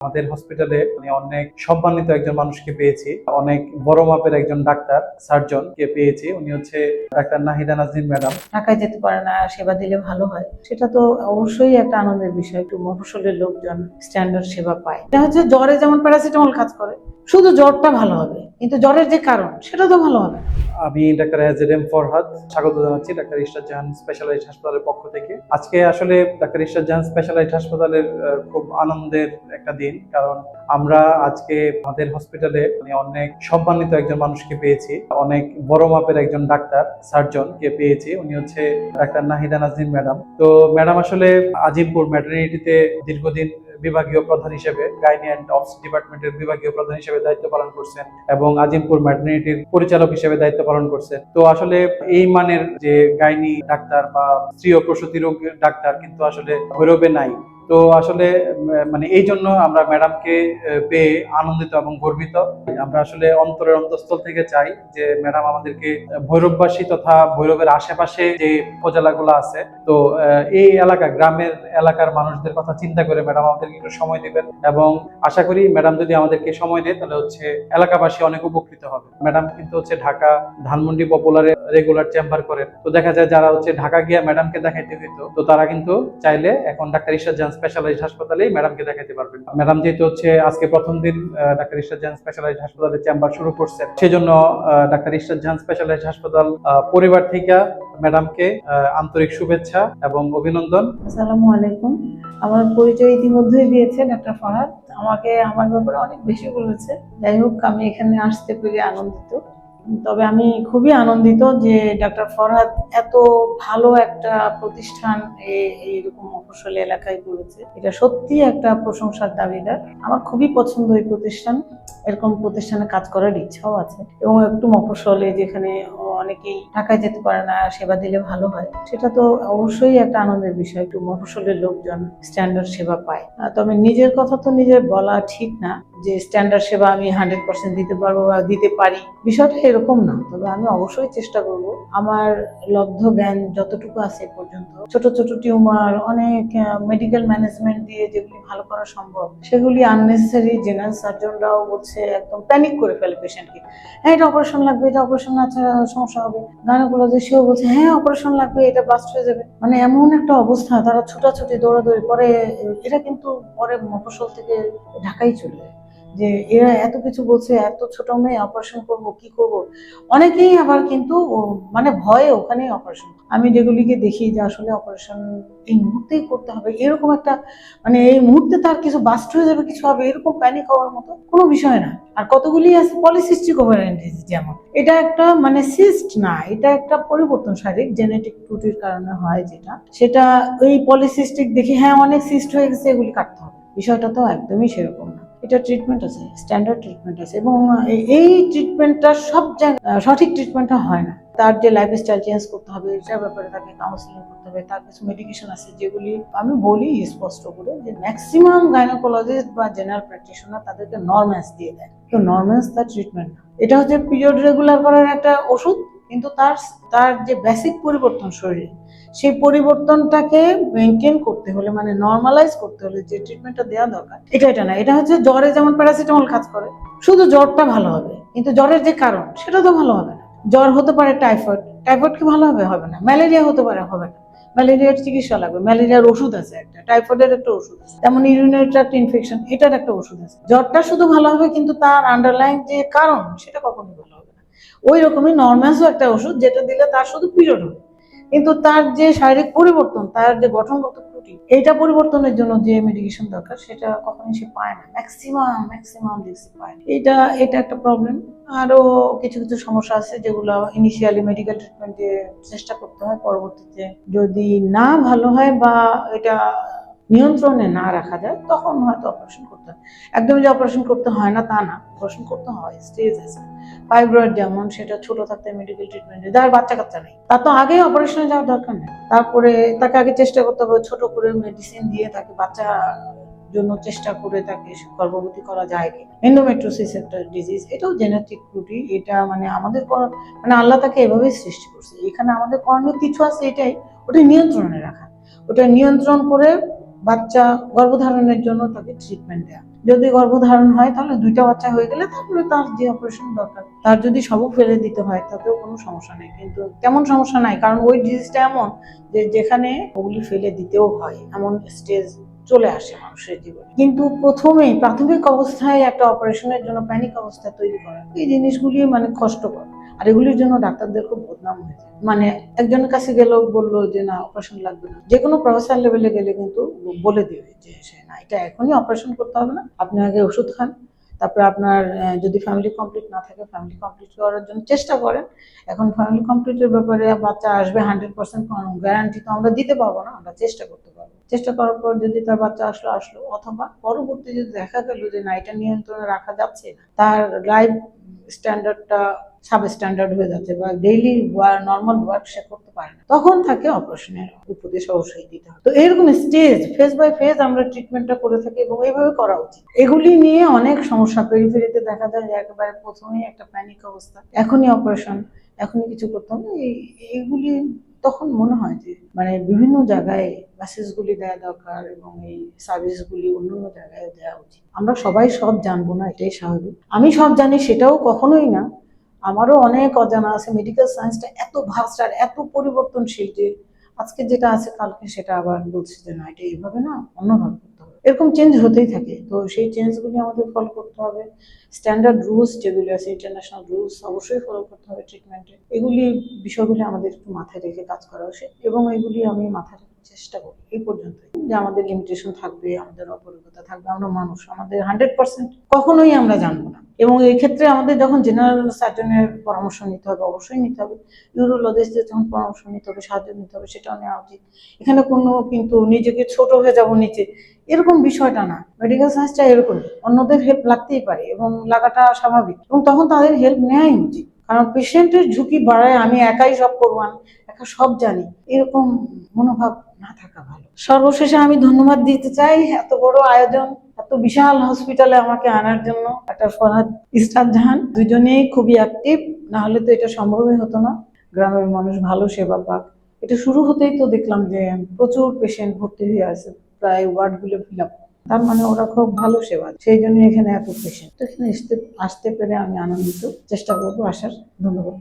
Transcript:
আমাদের হসপিটালে অনেক সম্মানিত একজন মানুষকে পেয়েছি, অনেক বড় মাপের একজন ডাক্তার সার্জন কে পেয়েছি। উনি হচ্ছে ডাক্তার নাহিদা নাজনীন ম্যাডাম। ঢাকায় যেতে পারে না, সেবা দিলে ভালো হয়, সেটা তো অবশ্যই একটা আনন্দের বিষয়। একটু মফস্বলের লোকজন স্ট্যান্ডার্ড সেবা পায়। এটা হচ্ছে জ্বরে যেমন প্যারাসিটামল কাজ করে, শুধু জ্বরটা ভালো হবে, কিন্তু জ্বরের যে কারণ সেটা তো ভালো হবে। আমি ডাক্তার এজেডএম ফরহাদ স্বাগত জানাচ্ছি ডাক্তার ইশরাত জাহান স্পেশালাইজড হাসপাতালের পক্ষ থেকে। আজকে আসলে ডাক্তার ইশরাত জাহান স্পেশালাইজড হাসপাতালের খুব আনন্দের একটা দিন, কারণ আমরা আজকে আমাদের হসপিটালে অনেক সম্মানিত একজন মানুষকে পেয়েছি, অনেক বড় মাপের একজন ডাক্তার সার্জন কে পেয়েছি। উনি হচ্ছে ডাক্তার নাহিদা নাজনীন ম্যাডাম। তো ম্যাডাম আসলে আজিমপুর ম্যাটারনিটিতে দীর্ঘদিন বিভাগীয় প্রধান হিসেবে, গাইনি অ্যান্ড অবস ডিপার্টমেন্টের বিভাগীয় প্রধান হিসেবে দায়িত্ব পালন করছেন এবং আজিমপুর ম্যাটারনিটির পরিচালক হিসেবে দায়িত্ব পালন করছেন। তো আসলে এই মানের যে গাইনি ডাক্তার বা স্ত্রী ও প্রসূতি রোগ ডাক্তার কিন্তু আসলে ভৈরবে নাই। তো আসলে এই জন্য আমরা ম্যাডামকে পেয়ে আনন্দিত এবং গর্বিত। আমরা আসলে অন্তরের অন্তঃস্থল থেকে চাই যে ম্যাডাম আমাদেরকে ভৈরববাসী তথা ভৈরবের আশেপাশে যে উপজেলাগুলো আছে, তো এই এলাকা, গ্রামের এলাকার মানুষদের কথা চিন্তা করে ম্যাডাম আমাদেরকে একটু সময় দিবেন, এবং আশা করি ম্যাডাম যদি আমাদেরকে সময় দেয় তাহলে হচ্ছে এলাকাবাসী অনেক উপকৃত হবে। ম্যাডাম কিন্তু হচ্ছে ঢাকা ধানমন্ডি পপুলারে রেগুলার চেম্বার করেন। তো দেখা যায় যারা হচ্ছে ঢাকা গিয়ে ম্যাডামকে দেখাইতে হইতো, তো তারা কিন্তু চাইলে এখন ডাক্তার ইশরাত জাহান স্পেশালাইজড হাসপাতালেই ম্যাডামকে দেখাতে পারবেন। ম্যাডাম যেহেতু হচ্ছে আজকে প্রথম দিন ডাক্তার ইশরাত জাহান স্পেশালাইজড হাসপাতালে চেম্বার শুরু করছেন, সেজন্য ডাক্তার ইশরাত জাহান স্পেশালাইজড হাসপাতাল পরিবার থেকে ম্যাডামকে আন্তরিক শুভেচ্ছা এবং অভিনন্দন। আসসালামু আলাইকুম। আমার পরিচয় ইতিমধ্যেই দিয়েছে ডাক্তার ফরহাদ, আমাকে আমার ব্যাপারে অনেক বেশি বলেছে। যাই হোক, আমি এখানে আসতে পেরে আনন্দিত। তবে আমি খুবই আনন্দিত যে ডাক্তার ফরহাদ এত ভালো একটা প্রতিষ্ঠান এইরকম মফস্বল এলাকায় করেছে। এটা সত্যি একটা প্রশংসার দাবিদার। আমার খুবই পছন্দ এই প্রতিষ্ঠান। এরকম প্রতিষ্ঠানে কাজ করার ইচ্ছাও আছে, এবং একটু মফস্বলে যেখানে অনেকেই ঢাকায় যেতে পারে না, সেবা দিলে ভালো হয়, সেটা তো অবশ্যই একটা আনন্দের বিষয়। একটু মফস্বলের লোকজন স্ট্যান্ডার্ড সেবা পায়। তবে নিজের কথা তো নিজের বলা ঠিক না যে স্ট্যান্ডার্ড সেবা আমি 100% দিতে পারবো বা দিতে পারি, বিষয়টা এরকম না। তবে আমি অবশ্যই চেষ্টা করব আমার লব্ধ জ্ঞান যতটুকু আছে পর্যন্ত। ছোট ছোট টিউমার, অনেক মেডিকেল ম্যানেজমেন্ট দিয়ে যেগুলি ভালো করা সম্ভব, সেগুলি আননেসেসারি জেনারেল সার্জনরাও বলছে, একদম প্যানিক করে ফেলে পেশেন্টকে। হ্যাঁ, এটা অপারেশন লাগবে, এটা অপারেশন আছে, সমস্যা হবে। গাইনোকোলজিস্টও বলছে হ্যাঁ অপারেশন লাগবে, এটা ব্লাস্ট হয়ে যাবে। মানে এমন একটা অবস্থা, তারা ছোটাছুটি দৌড়াদৌড়ি করে। এটা কিন্তু পরে মফস্বল থেকে ঢাকাই চলে যায় যে এরা এত কিছু বলছে, এত ছোট মেয়ে অপারেশন করব, কি করব। অনেকেই আবার কিন্তু মানে ভয়ে ওখানেই অপারেশন। আমি যেগুলিকে দেখি যে আসলে অপারেশন এই মুহূর্তেই করতে হবে, এরকম একটা মানে এই মুহূর্তে তার কিছু বাস্ট হয়ে যাবে, কিছু হবে, এরকম প্যানিক হওয়ার মতো কোনো বিষয় না। আর কতগুলি আছে পলিসিস্টিক ওভারিয়ান ডিজিজ, যেমন এটা একটা মানে সিস্ট না, এটা একটা পরিবর্তন, শারীরিক জেনেটিক ত্রুটির কারণে হয় যেটা, সেটা ওই পলিসিস্টিক দেখে হ্যাঁ অনেক সিস্ট হয়ে গেছে, এগুলি কাটতে হবে। বিষয়টা তো একদমই সেরকম না। এটা ট্রিটমেন্ট আছে, স্ট্যান্ডার্ড ট্রিটমেন্ট আছে, এবং এই ট্রিটমেন্টটা সব জায়গায় সঠিক ট্রিটমেন্টটা হয় না। তার যে লাইফস্টাইল চেঞ্জ করতে হবে, এটার ব্যাপারে তাকে কাউন্সিলিং করতে হবে। তার কিছু মেডিকেশন আছে যেগুলি আমি বলি স্পষ্ট করে যে ম্যাক্সিমাম গাইনোকোলজিস্ট বা জেনারেল প্র্যাকটিশনার তাদেরকে নরম্যান্স দিয়ে দেয়। তো নরম্যান্স তার ট্রিটমেন্ট না, এটা হচ্ছে পিরিয়ড রেগুলার করার একটা ওষুধ, কিন্তু তার তার যে বেসিক পরিবর্তন শরীরে, সেই পরিবর্তনটাকে মেনটেন করতে হলে, মানে নর্মালাইজ করতে হলে যে ট্রিটমেন্টটা দেওয়া দরকার, এটা না। এটা হচ্ছে জ্বরে যেমন প্যারাসিটামল কাজ করে, শুধু জ্বরটা ভালো হবে, কিন্তু জ্বরের যে কারণ সেটা তো ভালো হবে না। জ্বর হতে পারে টাইফয়েড, টাইফয়েড কি ভালো হবে? হবে না। ম্যালেরিয়া হতে পারে, হবে না। ম্যালেরিয়ার চিকিৎসা লাগবে, ম্যালেরিয়ার ওষুধ আছে একটা, টাইফয়েডের একটা ওষুধ আছে, তেমন ইউরিনারি ট্র্যাক্ট ইনফেকশন, এটার একটা ওষুধ আছে। জ্বরটা শুধু ভালো হবে, কিন্তু তার আন্ডারলাইন যে কারণ সেটা কখনোই ভালো হবে না। ওই রকমই নরম্যান্সও একটা ওষুধ, যেটা দিলে তার শুধু পিরিয়ড হবে, কিন্তু তার যে শারীরিক পরিবর্তন, তার যে গঠনগত ত্রুটি, এইটা পরিবর্তনের জন্য যে মেডিকেশন দরকার সেটা কখনোই সে পায় না। ম্যাক্সিমাম দেখছি পায় না। এটা একটা প্রবলেম। আরো কিছু কিছু সমস্যা আছে যেগুলো ইনিশিয়ালি মেডিকেল ট্রিটমেন্টে চেষ্টা করতে হয়, পরবর্তীতে যদি না ভালো হয় বা এটা নিয়ন্ত্রণে না রাখা যায়, তখন হয়তো অপারেশন করতে হয়। একদম যে অপারেশন করতে হয় না তা না, অপারেশন করতে হয়, স্টেজ আছে। ফাইব্রয়েড যেমন, সেটা ছোট থাকতে মেডিকেল ট্রিটমেন্টে, যার বাচ্চা কাচ্চা নেই তার তো আগে অপারেশনে যাওয়ার দরকার নেই। তারপরে তাকে আগে চেষ্টা করতে হবে ছোট করে মেডিসিন দিয়ে তাকে বাচ্চা জন্য চেষ্টা করে তাকে গর্ভবতী করা যায় কি। এন্ডোমেট্রোসিস একটা ডিজিজ, এটাও জেনেটিক ত্রুটি। এটা মানে আমাদের মানে আল্লাহ তাকে এভাবেই সৃষ্টি করছে। এখানে আমাদের করণীয় কিছু আছে, এটাই ওটা নিয়ন্ত্রণে রাখা, ওটা নিয়ন্ত্রণ করে বাচ্চা গর্ভধারণের জন্য তাকে ট্রিটমেন্ট দেওয়া। যদি গর্ভধারণ হয় তাহলে 2টা বাচ্চা হয়ে গেলে তারপরে তার যে অপারেশন দরকার, তার যদি সবও ফেলে দিতে হয় তাতেও কোনো সমস্যা নেই, কিন্তু তেমন সমস্যা নাই, কারণ ওই ডিজিজটা এমন যে যেখানে ওগুলি ফেলে দিতেও হয়, এমন স্টেজ চলে আসে মানুষের জীবনে। কিন্তু প্রথমেই প্রাথমিক অবস্থায় একটা অপারেশনের জন্য প্যানিক অবস্থা তৈরি করা, এই জিনিসগুলি মানে কষ্টকর। আর এগুলির জন্য ডাক্তারদের খুব বদনাম হয়েছে। মানে একজনের কাছে গেল, বললো যে না অপারেশন লাগবে না, যে কোনো প্রফেসর লেভেলে গেলে কিন্তু বলে দেবে যে সে না, এটা এখনই অপারেশন করতে হবে না, আপনি আগে ওষুধ খান, তারপরে আপনার যদি ফ্যামিলি কমপ্লিট না থাকে ফ্যামিলি কমপ্লিট করার জন্য চেষ্টা করেন। এখন ফ্যামিলি কমপ্লিটের ব্যাপারে বাচ্চা আসবে 100% গ্যারান্টি তো আমরা দিতে পারবো না, আমরা চেষ্টা করতে পারবো। চেষ্টা করার পর যদি তার বাচ্চা আসলো, অথবা পরবর্তী যদি দেখা গেল যে না এটা নিয়ন্ত্রণে রাখা যাচ্ছে না, তার লাইফ স্ট্যান্ডার্ডটা সাব স্ট্যান্ডার্ড হয়ে যাচ্ছে বা ডেইলি নর্মাল ওয়ার্ক সে করতে পারে না, তখন তাকে অপারেশনের উপদেশ অবশ্যই দিতে হবে। তো এরকম স্টেজ ফেজ বাই ফেজ আমরা ট্রিটমেন্টটা করে থাকি এবং এইভাবে করা উচিত। এগুলি নিয়ে অনেক সমস্যা পেরিফেরিতে দেখা যায় যে একেবারে প্রথমেই একটা প্যানিক অবস্থা, এখনই অপারেশন, এখনই কিছু করতে হবে, এইগুলি তখন মনে হয় যে মানে বিভিন্ন জায়গায় মেসেজগুলি দেওয়া দরকার এবং এই সার্ভিসগুলি অন্য জায়গায় দেওয়া উচিত। আমরা সবাই সব জানবো না, এটাই স্বাভাবিক। আমি সব জানি সেটাও কখনোই না, আমারও অনেক অজানা আছে। মেডিকেল সায়েন্সটা এত ভাস্ট আর এত পরিবর্তনশীল যে আজকে যেটা আছে কালকে সেটা আবার বলছে যে না এটা এইভাবে না, অন্যভাবে করতে হবে, এরকম চেঞ্জ হতেই থাকে। তো সেই চেঞ্জগুলি আমাদের ফলো করতে হবে। স্ট্যান্ডার্ড রুলস যেগুলি আছে, ইন্টারন্যাশনাল রুলস অবশ্যই ফলো করতে হবে ট্রিটমেন্টে। এগুলি বিষয়গুলি আমাদের একটু মাথায় রেখে কাজ করা উচিত এবং এগুলি আমি মাথায় রাখার চেষ্টা করি এই পর্যন্ত, যে আমাদের লিমিটেশন থাকবে, আমাদের অপরিজ্ঞতা থাকবে, আমরা মানুষ, আমাদের 100% কখনোই আমরা জানবো না। এবং এই ক্ষেত্রে আমাদের যখন জেনারেল সার্জনের পরামর্শ নিতে হবে অবশ্যই নিতে হবে, ইউরোলজিস্টদের যখন পরামর্শ নিতে হবে, সাহায্য নিতে হবে, সেটাও নেওয়া উচিত। এখানে কোনো কিন্তু নিজেকে ছোট হয়ে যাবো নিচে এরকম বিষয়টা না। মেডিকেল সায়েন্সটা এরকম, অন্যদের হেল্প লাগতেই পারে এবং লাগাটা স্বাভাবিক, এবং তখন তাদের হেল্প নেওয়াই উচিত। কারণ পেশেন্টের ঝুঁকি বাড়ায় আমি একাই সব করবো, আমি একা সব জানি, এরকম মনোভাব না থাকা ভালো। সর্বশেষে আমি ধন্যবাদ দিতে চাই এত বড় আয়োজন, এত বিশাল হসপিটালে আমাকে আনার জন্য ডাক্তার ফরহাদ, ইসরাত জাহান দুজনেই খুবই অ্যাক্টিভ, না হলে তো এটা সম্ভবই হতো না। গ্রামের মানুষ ভালো সেবা পাক, এটা শুরু হতেই তো দেখলাম যে প্রচুর পেশেন্ট ভর্তি হয়ে আছে, প্রায় ওয়ার্ডগুলো ফিল আপ, তার মানে ওরা খুব ভালো সেবা, সেই জন্য এখানে এত পেশেন্ট। তো এখানে আসতে পেরে আমি আনন্দিত, চেষ্টা করবো আসার। ধন্যবাদ।